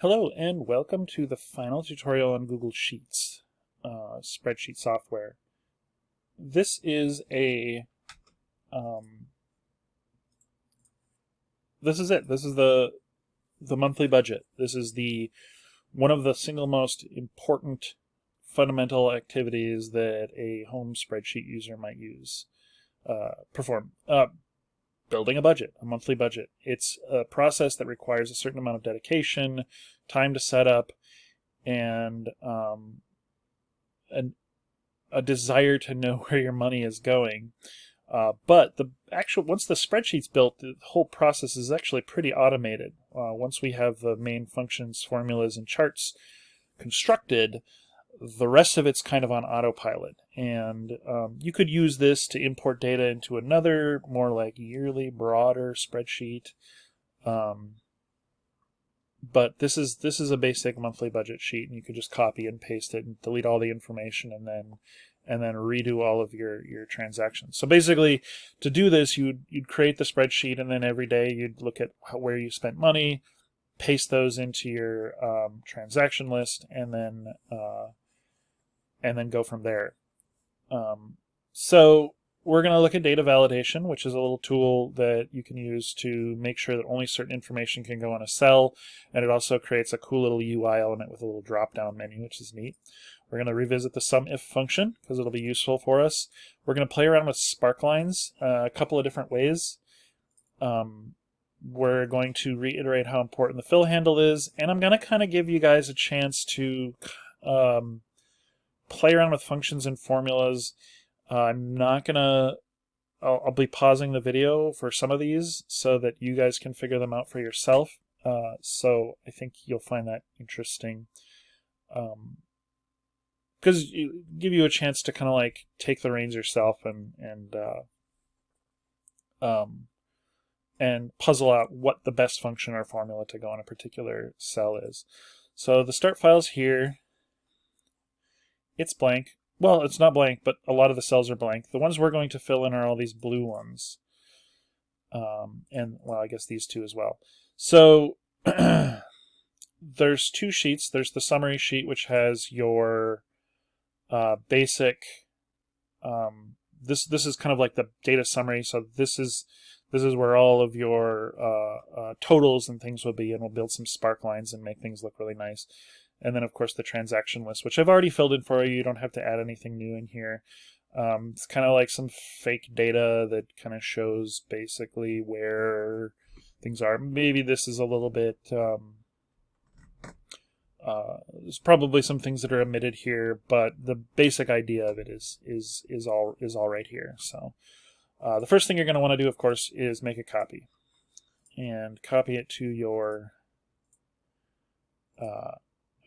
Hello and welcome to the final tutorial on Google Sheets, spreadsheet software. This is this is it. This is the monthly budget. This is one of the single most important fundamental activities that a home spreadsheet user might perform. Building a budget, a monthly budget. It's a process that requires a certain amount of dedication, time to set up, and a desire to know where your money is going. But once the spreadsheet's built, the whole process is actually pretty automated. Once we have the main functions, formulas, and charts constructed, the rest of it's kind of on autopilot. And you could use this to import data into another, more like yearly, broader spreadsheet. But this is a basic monthly budget sheet, and you could just copy and paste it and delete all the information, and then redo all of your transactions. So basically, to do this, you'd create the spreadsheet, and then every day you'd look at where you spent money, paste those into your transaction list, and then go from there. So we're going to look at data validation, which is a little tool that you can use to make sure that only certain information can go on a cell, and it also creates a cool little UI element with a little drop-down menu, which is neat. We're going to revisit the SUMIF function because it'll be useful for us. We're going to play around with sparklines a couple of different ways. We're going to reiterate how important the fill handle is, and I'm going to kind of give you guys a chance to play around with functions and formulas. I'm not gonna. I'll be pausing the video for some of these so that you guys can figure them out for yourself. So I think you'll find that interesting, because it give you a chance to kind of like take the reins yourself and puzzle out what the best function or formula to go on a particular cell is. So the start file's here. It's blank. Well, it's not blank, but a lot of the cells are blank. The ones we're going to fill in are all these blue ones. And, well, I guess these two as well. So there's two sheets. There's the summary sheet, which has your basic... This is kind of like the data summary. So this is where all of your totals and things will be, and we'll build some spark lines and make things look really nice. And then, of course, the transaction list, which I've already filled in for you. You don't have to add anything new in here. It's kind of like some fake data that kind of shows basically where things are. Maybe this is a little bit... there's probably some things that are omitted here, but the basic idea of it is all right here. So the first thing you're going to want to do, of course, is make a copy. And copy it to your...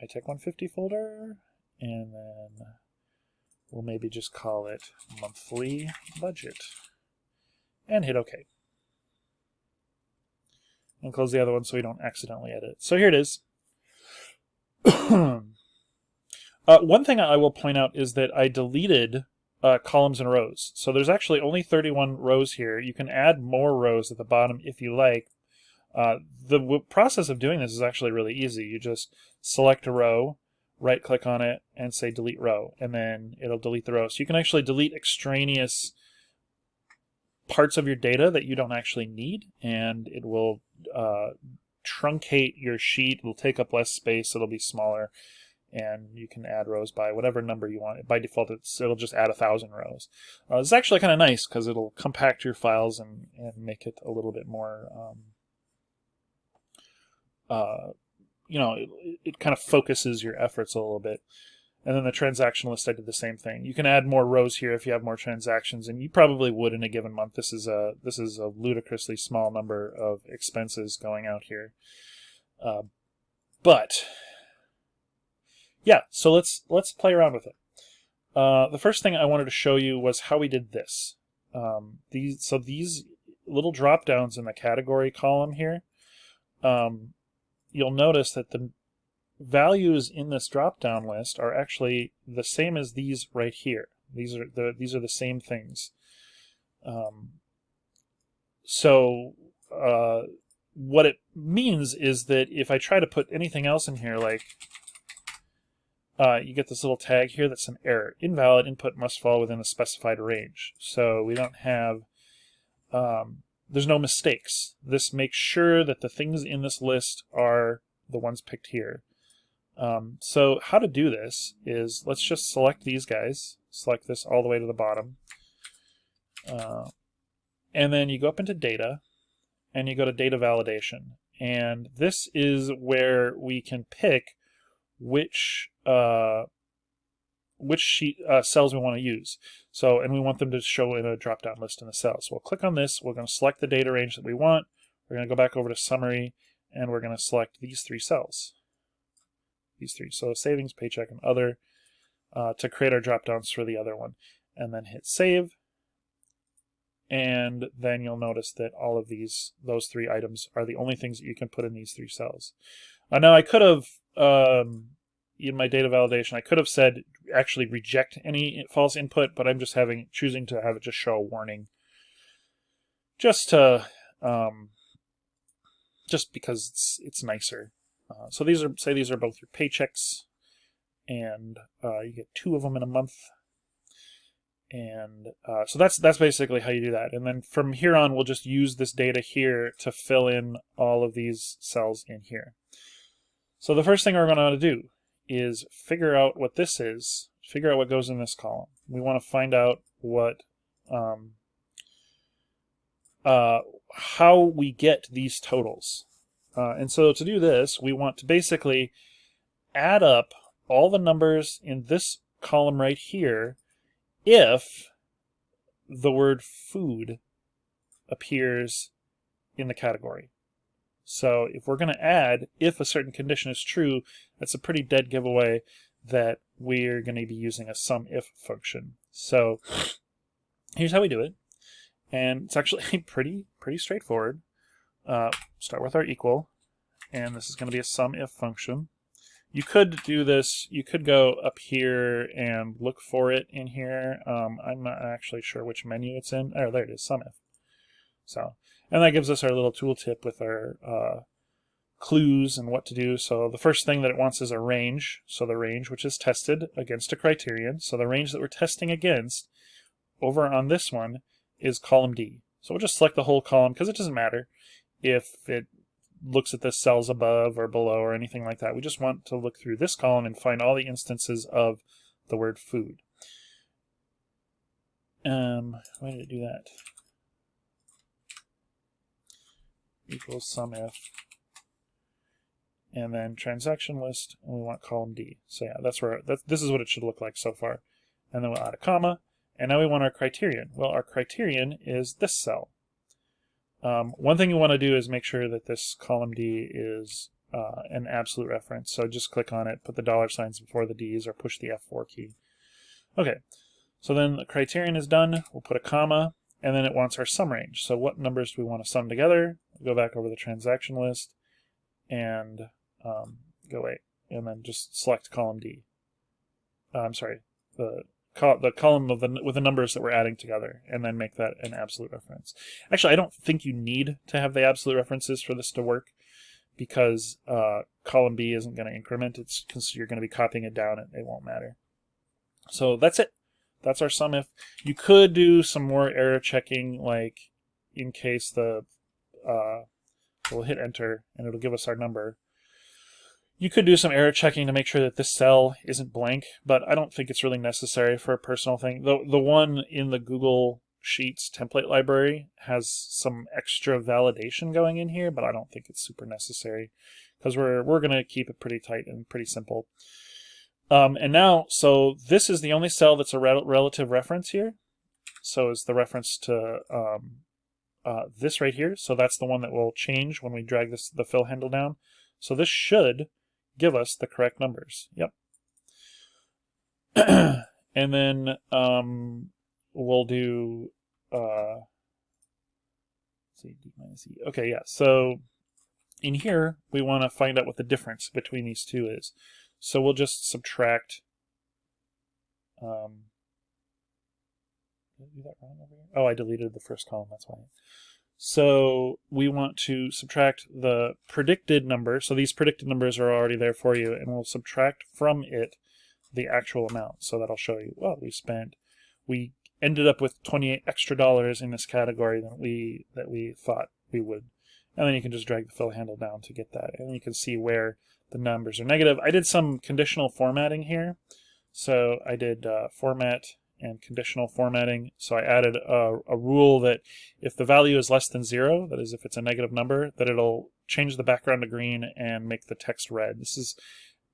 ITECH 150 folder, and then we'll maybe just call it monthly budget, and hit OK. And close the other one so we don't accidentally edit. So here it is. One thing I will point out is that I deleted columns and rows. So there's actually only 31 rows here. You can add more rows at the bottom if you like. The process of doing this is actually really easy. You just select a row, right-click on it, and say delete row, and then it'll delete the row. So you can actually delete extraneous parts of your data that you don't actually need, and it will truncate your sheet. It'll take up less space. It'll be smaller, and you can add rows by whatever number you want. By default, it'll just add 1,000 rows. It's actually kind of nice because it'll compact your files and make it a little bit more... it kind of focuses your efforts a little bit. And then the transaction list, I did the same thing. You can add more rows here if you have more transactions, and you probably would in a given month. This is a ludicrously small number of expenses going out here. But yeah, so let's play around with it. The first thing I wanted to show you was how we did this. These little drop downs in the category column here. You'll notice that the values in this drop-down list are actually the same as these right here. These are the same things. what it means is that if I try to put anything else in here, like you get this little tag here that's an error. Invalid input must fall within a specified range. So we don't have, there's no mistakes. This makes sure that the things in this list are the ones picked here. So how to do this is, let's just select these guys. Select this all the way to the bottom. And then you go up into data, and you go to data validation. And this is where we can pick which sheet cells we want to use. So, and we want them to show in a drop-down list in the cells. So we'll click on this. We're going to select the data range that we want. We're going to go back over to summary, and we're going to select these 3 cells. These 3. So savings, paycheck, and other to create our drop-downs for the other one. And then hit save. And then you'll notice that all of those 3 items are the only things that you can put in these 3 cells. Now I could have, in my data validation, I could have said actually reject any false input, but I'm just choosing to have it just show a warning, just to just because it's nicer. So these are both your paychecks, and you get 2 of them in a month. And so that's basically how you do that. And then from here on, we'll just use this data here to fill in all of these cells in here. So the first thing we're going to want to do is figure out what this is, figure out what goes in this column. We want to find out what how we get these totals. And so to do this, we want to basically add up all the numbers in this column right here if the word food appears in the category. So if we're going to add, if a certain condition is true, that's a pretty dead giveaway that we're going to be using a SUMIF function. So here's how we do it. And it's actually pretty straightforward. Start with our equal, and this is going to be a SUMIF function. You could do this, you could go up here and look for it in here. I'm not actually sure which menu it's in. Oh, there it is, SUMIF. So, and that gives us our little tooltip with our clues and what to do. So the first thing that it wants is a range. So the range which is tested against a criterion. So the range that we're testing against over on this one is column D. So we'll just select the whole column because it doesn't matter if it looks at the cells above or below or anything like that. We just want to look through this column and find all the instances of the word food. Why did it do that? Equals SUMIF. And then transaction list, and we want column D. So yeah, this is what it should look like so far. And then we'll add a comma, and now we want our criterion. Well, our criterion is this cell. One thing you want to do is make sure that this column D is an absolute reference. So just click on it, put the $ signs before the D's, or push the F4 key. Okay, so then the criterion is done. We'll put a comma, and then it wants our sum range. So what numbers do we want to sum together? Go back over the transaction list, and and then just select column D. I'm sorry, the column with the numbers that we're adding together, and then make that an absolute reference. Actually, I don't think you need to have the absolute references for this to work, because column B isn't going to increment. It's because you're going to be copying it down, and it won't matter. So that's it. That's our SUMIF. You could do some more error checking, like in case we'll hit enter, and it'll give us our number. You could do some error checking to make sure that this cell isn't blank, but I don't think it's really necessary for a personal thing. The one in the Google Sheets template library has some extra validation going in here, but I don't think it's super necessary because we're going to keep it pretty tight and pretty simple. And now, so this is the only cell that's a relative reference here. So is the reference to this right here. So that's the one that will change when we drag the fill handle down. So this should give us the correct numbers. Yep. And then we'll do let's see, D minus E. Okay, yeah. So in here we want to find out what the difference between these two is. So we'll just subtract. Did I do that wrong over here? Oh, I deleted the first column. That's why. So we want to subtract the predicted number. So these predicted numbers are already there for you, and we'll subtract from it the actual amount. So that'll show you, well, we ended up with $28 extra in this category that we thought we would. And then you can just drag the fill handle down to get that. And you can see where the numbers are negative. I did some conditional formatting here. So I did format and conditional formatting. So I added a rule that if the value is less than 0, that is if it's a negative number, that it'll change the background to green and make the text red. This is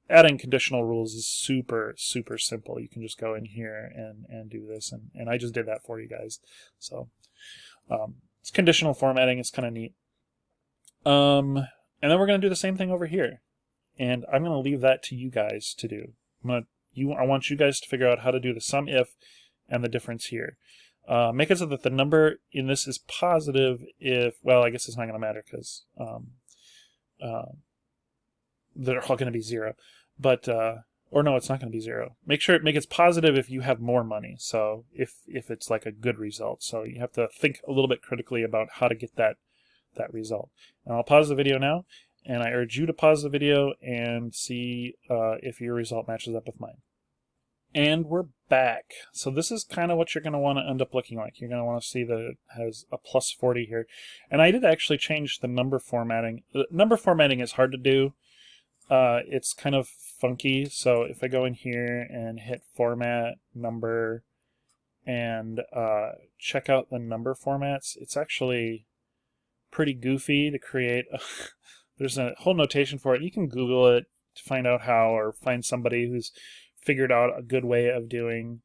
adding conditional rules is super, super simple. You can just go in here and do this. And I just did that for you guys. So it's conditional formatting. It's kind of neat. And then we're going to do the same thing over here. And I'm going to leave that to you guys to do. I want you guys to figure out how to do the sum if and the difference here. Make it so that the number in this is positive if, well, I guess it's not going to matter because they're all going to be 0. But, or no, it's not going to be 0. Make it's positive if you have more money. So if it's like a good result. So you have to think a little bit critically about how to get that result. And I'll pause the video now. And I urge you to pause the video and see if your result matches up with mine. And we're back. So this is kind of what you're going to want to end up looking like. You're going to want to see that it has a plus 40 here. And I did actually change the number formatting. Number formatting is hard to do. It's kind of funky. So if I go in here and hit format, number, and check out the number formats, it's actually pretty goofy to create. There's a whole notation for it. You can Google it to find out how, or find somebody who's figured out a good way of doing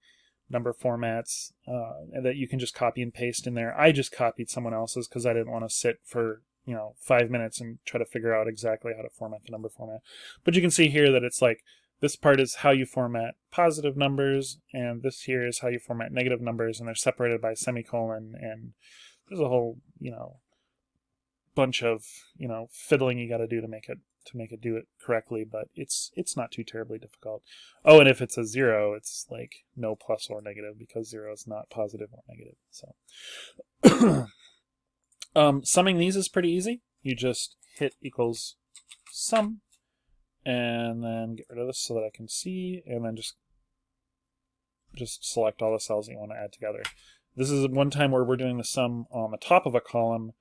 number formats and that you can just copy and paste in there. I just copied someone else's because I didn't want to sit for 5 minutes and try to figure out exactly how to format the number format. But you can see here that it's like this part is how you format positive numbers, and this here is how you format negative numbers, and they're separated by a semicolon, and there's a whole bunch of fiddling you got to do to make it do it correctly, but it's not too terribly difficult. Oh, and if it's a 0, it's like no plus or negative because 0 is not positive or negative. So summing these is pretty easy. You just hit equals sum and then get rid of this so that I can see, and then just select all the cells that you want to add together. This is one time where we're doing the sum on the top of a column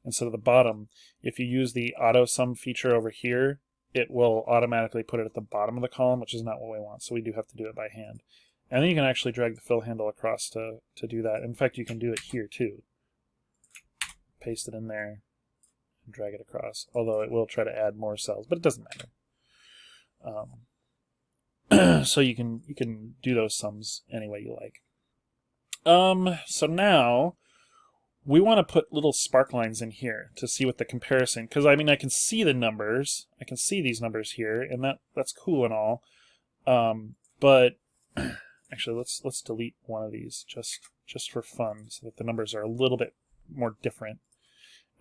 instead of the bottom. If you use the auto sum feature over here, it will automatically put it at the bottom of the column, which is not what we want. So we do have to do it by hand. And then you can actually drag the fill handle across to do that. In fact, you can do it here too. Paste it in there and drag it across. Although it will try to add more cells, but it doesn't matter. So you can do those sums any way you like. So now we want to put little spark lines in here to see what the comparison, because I mean I can see the numbers, I can see these numbers here, and that's cool and all. But actually let's delete one of these just for fun, so that the numbers are a little bit more different,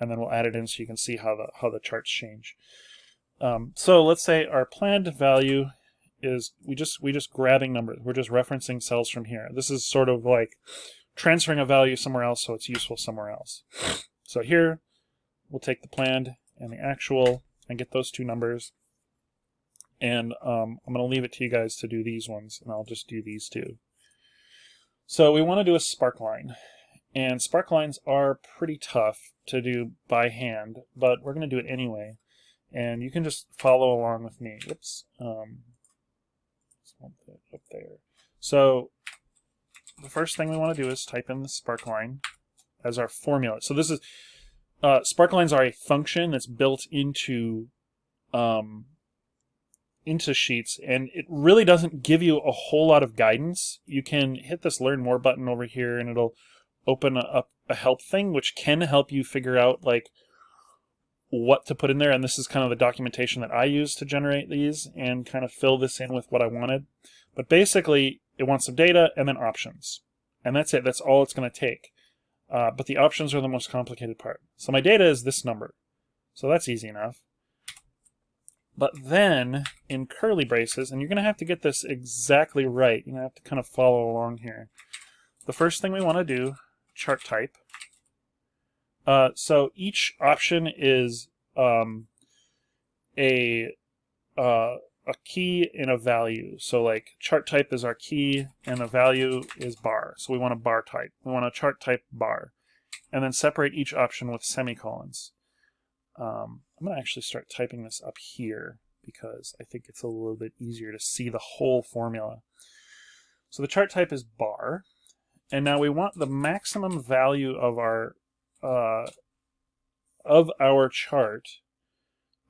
and then we'll add it in so you can see how the charts change. So let's say our planned value is we just grabbing numbers, we're just referencing cells from here. This is sort of like transferring a value somewhere else so it's useful somewhere else. So here, we'll take the planned and the actual and get those two numbers. And I'm going to leave it to you guys to do these ones, and I'll just do these two. So we want to do a spark line. And spark lines are pretty tough to do by hand, but we're going to do it anyway. And you can just follow along with me. Whoops. Up there. So the first thing we want to do is type in the spark line as our formula. So this is spark lines are a function that's built into Sheets, and it really doesn't give you a whole lot of guidance. You can hit this Learn More button over here, and it'll open up a help thing, which can help you figure out like what to put in there. And this is kind of the documentation that I use to generate these and kind of fill this in with what I wanted. But basically, it wants some data and then options. And that's it. That's all it's going to take. But the options are the most complicated part. So my data is this number. So that's easy enough. But then, in curly braces, and you're going to have to get this exactly right. You're going to have to kind of follow along here. The first thing we want to do, chart type. So each option is a key and a value. So like chart type is our key and the value is bar. So we want a bar type. We want a chart type bar. And then separate each option with semicolons. I'm going to actually start typing this up here because I think it's a little bit easier to see the whole formula. So the chart type is bar. And now we want the maximum value of our chart,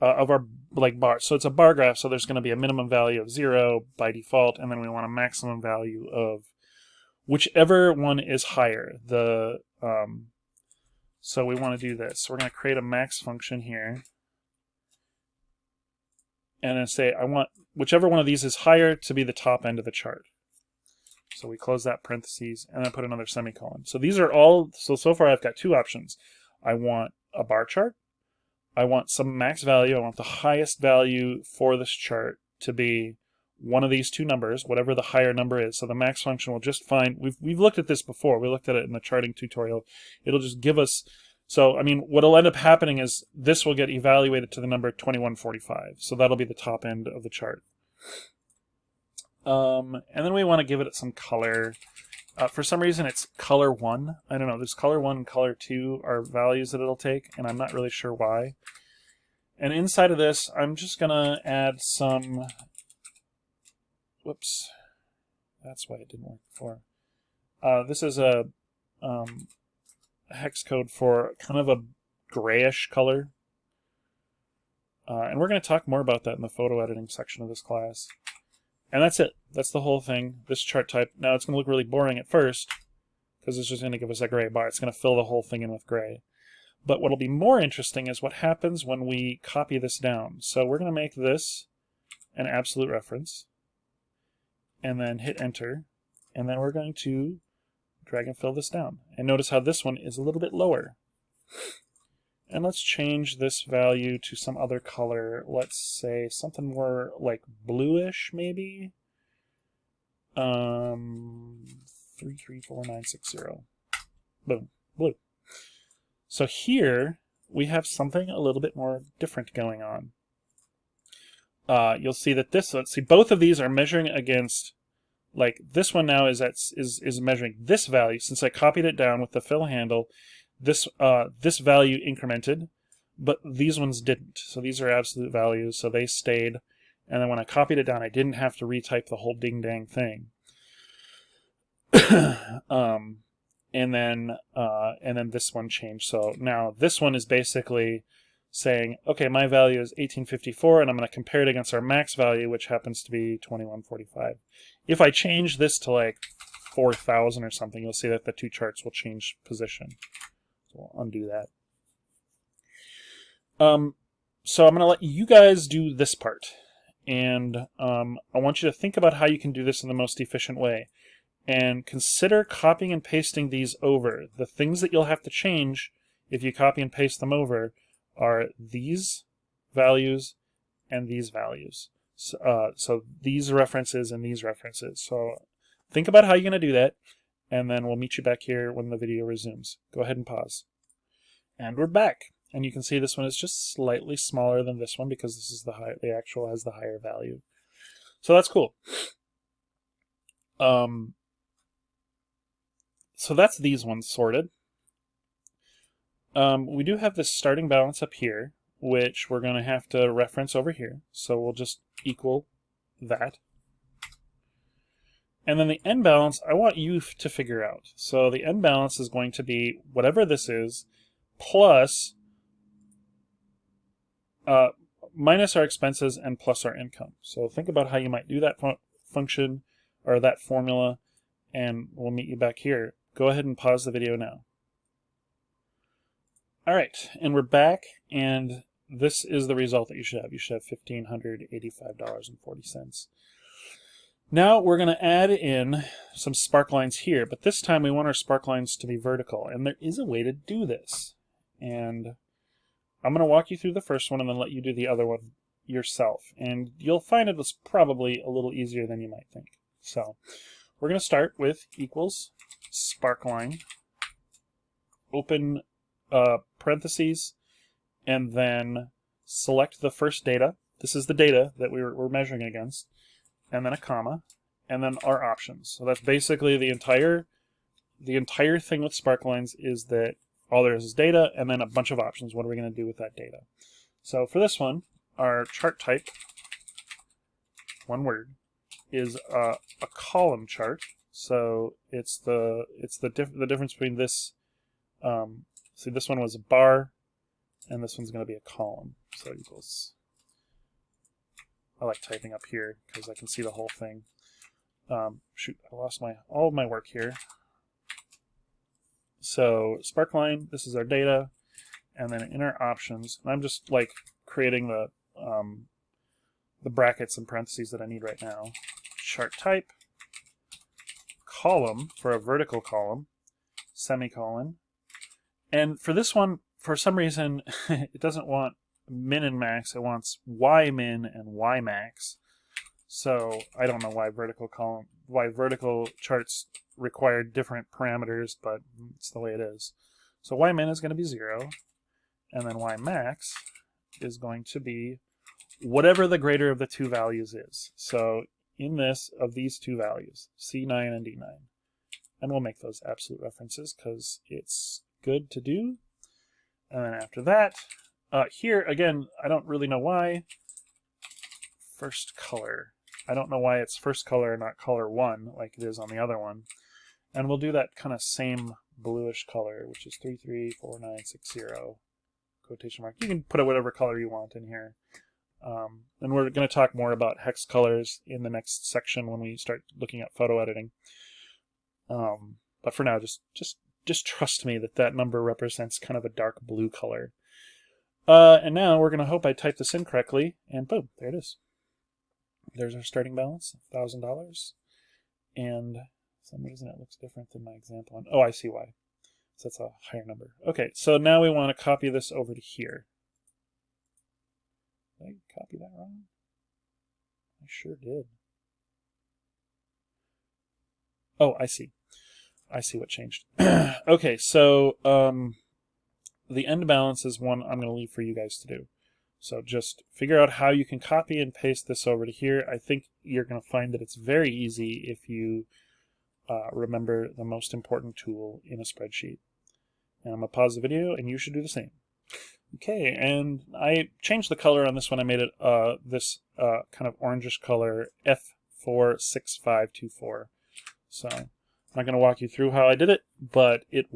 of our like bar. So it's a bar graph, so there's going to be a minimum value of 0 by default, and then we want a maximum value of whichever one is higher. So we want to do this. So we're going to create a max function here, and then say I want whichever one of these is higher to be the top end of the chart. So we close that parentheses and then put another semicolon. So these are all, so far I've got two options. I want a bar chart. I want some max value. I want the highest value for this chart to be one of these two numbers, whatever the higher number is. So the max function will just find, we've looked at this before. We looked at it in the charting tutorial. It'll just give us, so I mean, what'll end up happening is this will get evaluated to the number 2145. So that'll be the top end of the chart. And then we want to give it some color. For some reason, it's color 1. I don't know. There's color 1 and color 2 are values that it'll take, and I'm not really sure why. And inside of this, I'm just going to add some... Whoops. That's why it didn't work before. This is a hex code for kind of a grayish color. And we're going to talk more about that in the photo editing section of this class. And that's it. That's the whole thing. This chart type. Now it's going to look really boring at first because it's just going to give us a gray bar. It's going to fill the whole thing in with gray. But what'll be more interesting is what happens when we copy this down. So we're going to make this an absolute reference and then hit enter. And then we're going to drag and fill this down. And notice how this one is a little bit lower. And let's change this value to some other color. Let's say something more like bluish, maybe. 334960. Boom, blue. So here we have something a little bit more different going on. You'll see that let's see, both of these are measuring against, like this one now is measuring this value. Since I copied it down with the fill handle, this value incremented, but these ones didn't. So these are absolute values, so they stayed. And then when I copied it down, I didn't have to retype the whole ding-dang thing. And then this one changed. So now this one is basically saying, okay, my value is 1854, and I'm going to compare it against our max value, which happens to be 2145. If I change this to like 4,000 or something, you'll see that the two charts will change position. So we'll undo that. So I'm going to let you guys do this part. And I want you to think about how you can do this in the most efficient way. And consider copying and pasting these over. The things that you'll have to change if you copy and paste them over are these values and these values. So these references and these references. So think about how you're going to do that. And then we'll meet you back here when the video resumes. Go ahead and pause. And we're back. And you can see this one is just slightly smaller than this one because this is the actual has the higher value. So that's cool. So that's these ones sorted. We do have this starting balance up here, which we're going to have to reference over here. So we'll just equal that. And then the end balance, I want you to figure out. So the end balance is going to be whatever this is, plus minus our expenses and plus our income. So think about how you might do that function or that formula, and we'll meet you back here. Go ahead and pause the video now. All right, and we're back, and this is the result that you should have. You should have $1,585.40. Now we're going to add in some spark lines here, but this time we want our spark lines to be vertical, and there is a way to do this. And I'm going to walk you through the first one and then let you do the other one yourself. And you'll find it was probably a little easier than you might think. So we're going to start with equals sparkline, open parentheses, and then select the first data. This is the data that we're measuring against, and then a comma, and then our options. So that's basically the entire thing with sparklines, is that all there is data and then a bunch of options. What are we going to do with that data? So for this one, our chart type, one word, is a column chart. So it's the difference between this. See, this one was a bar, and this one's going to be a column. So equals. I like typing up here because I can see the whole thing. Shoot, I lost all of my work here. So sparkline, this is our data, and then in our options, and I'm just like creating the brackets and parentheses that I need right now. Chart type, column for a vertical column, semicolon, and for this one, for some reason, it doesn't want min and max. It wants y min and y max. So I don't know why vertical charts require different parameters, but it's the way it is. So y min is going to be 0, and then y max is going to be whatever the greater of the two values is. So in this, of these two values, C9 and D9. And we'll make those absolute references because it's good to do. And then after that, here, again, I don't really know why. First color. I don't know why it's first color, not color 1, like it is on the other one. And we'll do that kind of same bluish color, which is 334960, quotation mark. You can put whatever color you want in here. And we're going to talk more about hex colors in the next section when we start looking at photo editing. But for now, just trust me that number represents kind of a dark blue color. And now we're going to hope I typed this in correctly, and boom, there it is. There's our starting balance, $1,000. And for some reason it looks different than my example one. Oh, I see why. So that's a higher number. Okay, so now we want to copy this over to here. Did I copy that wrong? I sure did. Oh, I see. I see what changed. Okay, so the end balance is one I'm going to leave for you guys to do. So just figure out how you can copy and paste this over to here. I think you're going to find that it's very easy if you remember the most important tool in a spreadsheet. And I'm going to pause the video, and you should do the same. Okay, and I changed the color on this one. I made it this kind of orangish color, F46524. So I'm not going to walk you through how I did it, but it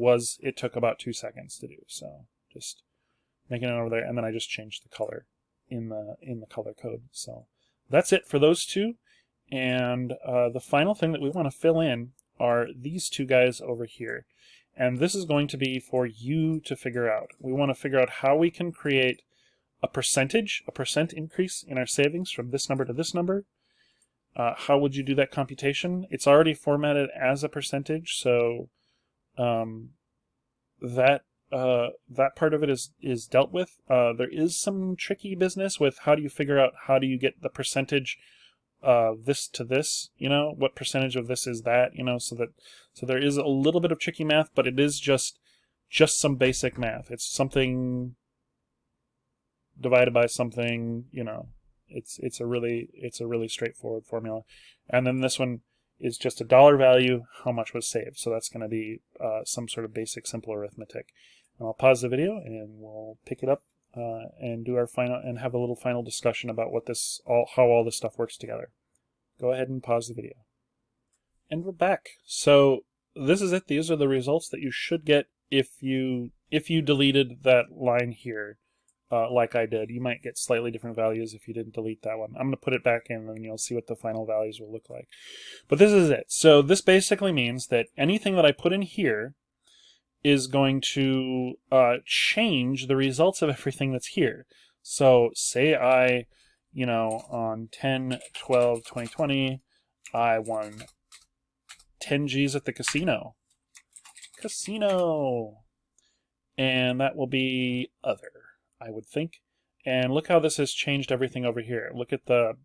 took about 2 seconds to do. So just making it over there, and then I just changed the color in the color code. So that's it for those two. And the final thing that we want to fill in are these two guys over here. And this is going to be for you to figure out. We want to figure out how we can create a percent increase in our savings from this number to this number. How would you do that computation? It's already formatted as a percentage, so that part of it is dealt with. There is some tricky business with how do you figure out how do you get the percentage this to this, what percentage of this is that, so there is a little bit of tricky math, but it is just some basic math. It's something divided by something, it's a really straightforward formula. And then this one is just a dollar value, how much was saved. So that's going to be some sort of basic simple arithmetic. And I'll pause the video and we'll pick it up and do our final and have a little final discussion about how all this stuff works together. Go ahead and pause the video. And we're back. So this is it. These are the results that you should get if you deleted that line here. Like I did. You might get slightly different values if you didn't delete that one. I'm going to put it back in and you'll see what the final values will look like. But this is it. So this basically means that anything that I put in here is going to change the results of everything that's here. So say I, on 10/12/2020, I won 10 G's at the casino. And that will be other, I would think. And look how this has changed everything over here. Look at the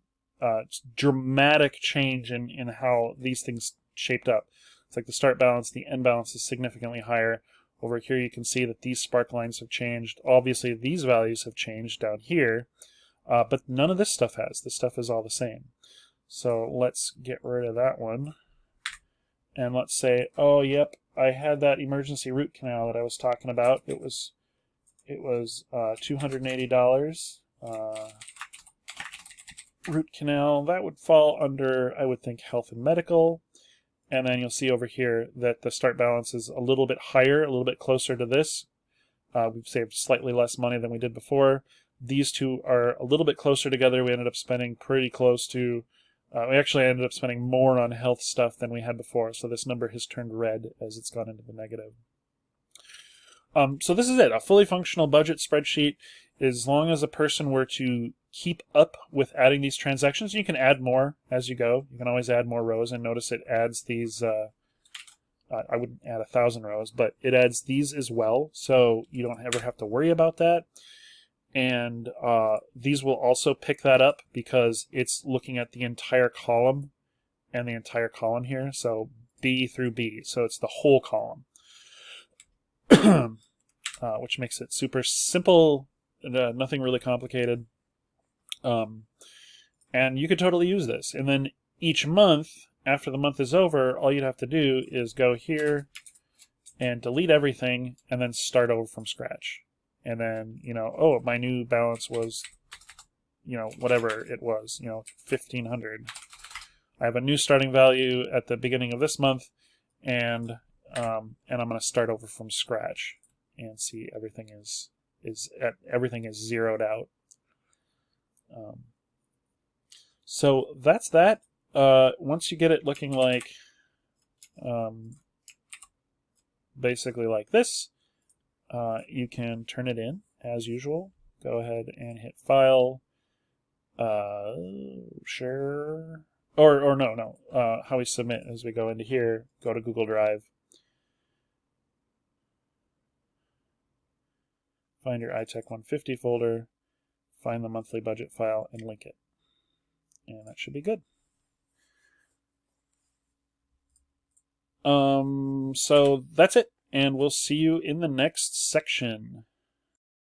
dramatic change in how these things shaped up. It's like the start balance, the end balance is significantly higher, Over here you can see that these spark lines have changed. Obviously these values have changed down here, but none of this stuff has. This stuff is all the same. So let's get rid of that one. And let's say, oh yep, I had that emergency root canal that I was talking about. It was $280. Root canal, that would fall under, I would think, health and medical. And then you'll see over here that the start balance is a little bit higher, a little bit closer to this. We've saved slightly less money than we did before. These two are a little bit closer together. We ended up spending pretty close to, we actually ended up spending more on health stuff than we had before. So this number has turned red as it's gone into the negative. So this is it, a fully functional budget spreadsheet. As long as a person were to keep up with adding these transactions, you can add more as you go. You can always add more rows, and notice it adds these, I wouldn't add 1,000 rows, but it adds these as well, so you don't ever have to worry about that. And these will also pick that up because it's looking at the entire column and the entire column here, so B through B, so it's the whole column. Which makes it super simple, nothing really complicated. And you could totally use this. And then each month, after the month is over, all you'd have to do is go here and delete everything and then start over from scratch. And then, you know, oh, my new balance was, you know, whatever it was, you know, 1,500. I have a new starting value at the beginning of this month, and I'm going to start over from scratch and see everything is zeroed out. So that's that. Once you get it looking like basically like this, you can turn it in as usual. Go ahead and hit File, Share, or no. How we submit as we go into here. Go to Google Drive. Find your ITECH 150 folder, find the monthly budget file, and link it. And that should be good. So that's it, and we'll see you in the next section.